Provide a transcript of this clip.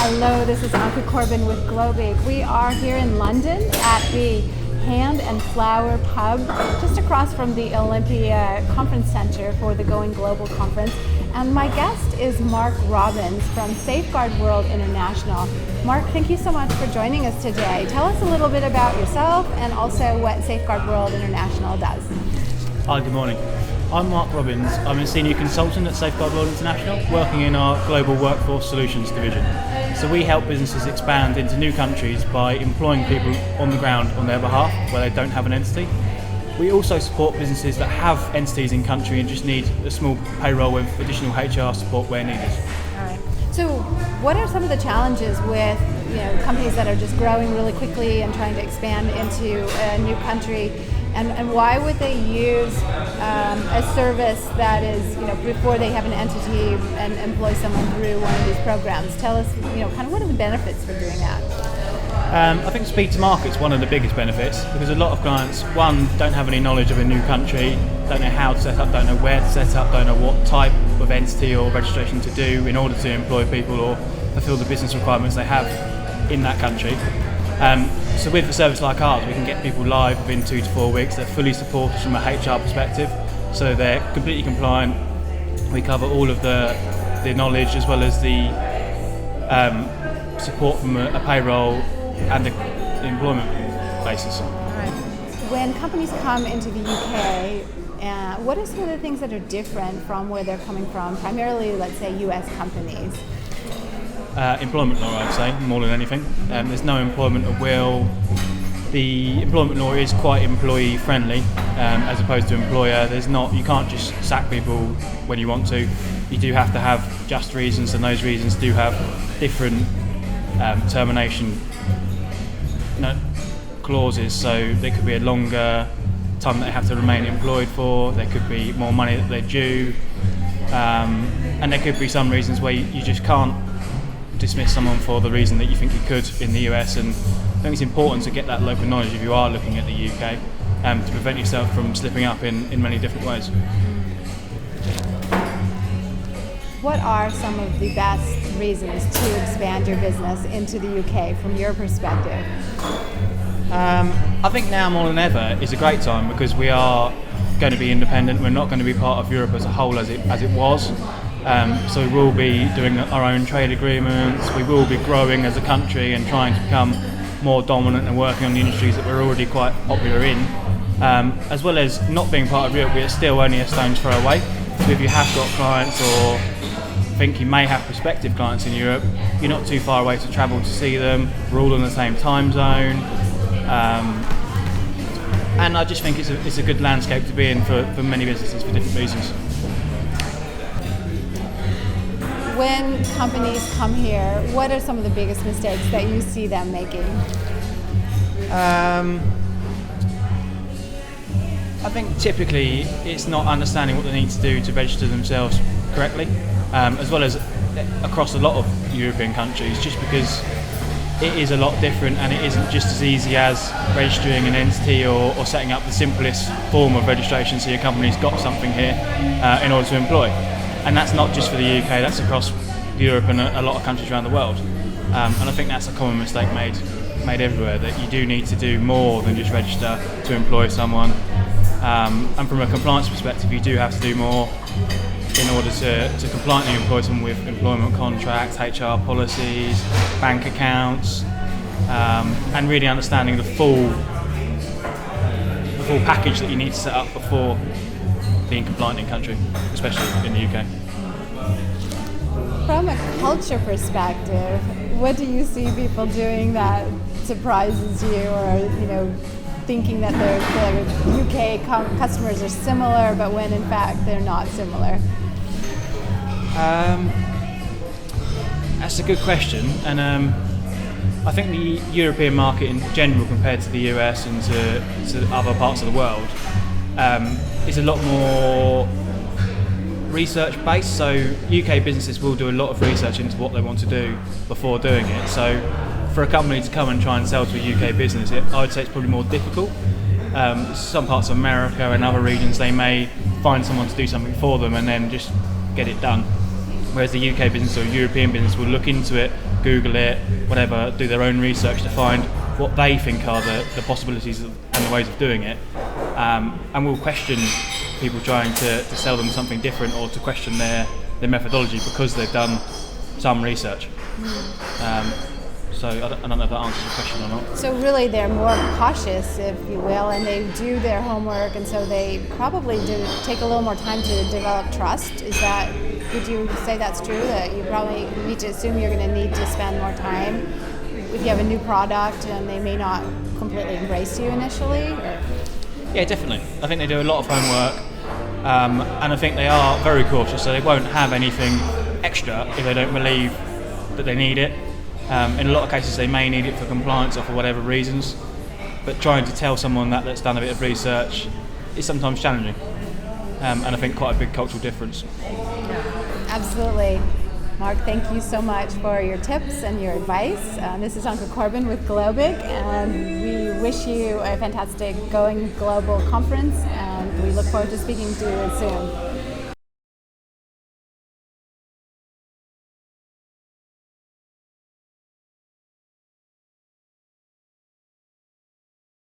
Hello, this is Anka Corbin with Globig. We are here in London at the Hand and Flower Pub, just across from the Olympia Conference Center for the Going Global Conference. And my guest is Mark Robbins from Safeguard World International. Mark, thank you so much for joining us today. Tell us a little bit about yourself and also what Safeguard World International does. Hi, good morning. I'm Mark Robbins. I'm a senior consultant at Safeguard World International, working in our Global Workforce Solutions division. So we help businesses expand into new countries by employing people on the ground on their behalf where they don't have an entity. We also support businesses that have entities in country and just need a small payroll with additional HR support where needed. All right. So what are some of the challenges with companies that are just growing really quickly and trying to expand into a new country? And why would they use a service that is, before they have an entity and employ someone through one of these programs? Tell us, kind of what are the benefits for doing that? I think speed to market is one of the biggest benefits because a lot of clients, one, don't have any knowledge of a new country, don't know how to set up, don't know where to set up, don't know what type of entity or registration to do in order to employ people or fulfill the business requirements they have in that country. So with a service like ours, we can get people live within 2 to 4 weeks. They're fully supported from a HR perspective, so they're completely compliant. We cover all of the knowledge as well as the support from a payroll and the employment basis. Right. When companies come into the UK, what are some of the things that are different from where they're coming from, primarily, let's say, US companies? Employment law, I'd say, more than anything. There's no employment at will. The employment law is quite employee friendly, as opposed to employer. You can't just sack people when you want to. You do have to have just reasons, and those reasons do have different termination clauses. So there could be a longer time that they have to remain employed for. There could be more money that they're due, and there could be some reasons where you just can't dismiss someone for the reason that you think you could in the US, and I think it's important to get that local knowledge if you are looking at the UK, to prevent yourself from slipping up in many different ways. What are some of the best reasons to expand your business into the UK from your perspective? I think now more than ever is a great time because we are going to be independent. We're not going to be part of Europe as a whole as it was. So we will be doing our own trade agreements, we will be growing as a country and trying to become more dominant and working on the industries that we're already quite popular in. As well as not being part of Europe, we are still only a stone's throw away. So if you have got clients or think you may have prospective clients in Europe, you're not too far away to travel to see them. We're all in the same time zone. And I just think it's a good landscape to be in for many businesses for different reasons. When companies come here, what are some of the biggest mistakes that you see them making? I think typically it's not understanding what they need to do to register themselves correctly, as well as across a lot of European countries, just because it is a lot different and it isn't just as easy as registering an entity or setting up the simplest form of registration so your company's got something here in order to employ. And that's not just for the UK, that's across Europe and a lot of countries around the world. And I think that's a common mistake made everywhere, that you do need to do more than just register to employ someone. And from a compliance perspective, you do have to do more in order to compliantly employ someone with employment contracts, HR policies, bank accounts, and really understanding the full package that you need to set up before being compliant in country, especially in the UK. From a culture perspective, what do you see people doing that surprises you, or thinking that their UK customers are similar, but when in fact they're not similar? That's a good question, and I think the European market in general, compared to the US and to other parts of the world, is a lot more research based. So UK businesses will do a lot of research into what they want to do before doing it. So for a company to come and try and sell to a UK business, I would say it's probably more difficult. Some parts of America and other regions, they may find someone to do something for them and then just get it done. Whereas the UK business or European business will look into it, Google it, whatever, do their own research to find what they think are the possibilities and the ways of doing it. And we'll question people trying to sell them something different or to question their methodology because they've done some research. So I don't know if that answers your question or not. So really they're more cautious, if you will, and they do their homework, and so they probably do take a little more time to develop trust. Would you say that's true, that you probably need to assume you're going to need to spend more time if you have a new product and they may not completely embrace you initially? Or? Yeah, definitely. I think they do a lot of homework, and I think they are very cautious, so they won't have anything extra if they don't believe that they need it. In a lot of cases they may need it for compliance or for whatever reasons, but trying to tell someone that's done a bit of research is sometimes challenging, and I think quite a big cultural difference. Absolutely. Mark, thank you so much for your tips and your advice. This is Uncle Corbin with Globig, and we wish you a fantastic Going Global conference, and we look forward to speaking to you soon.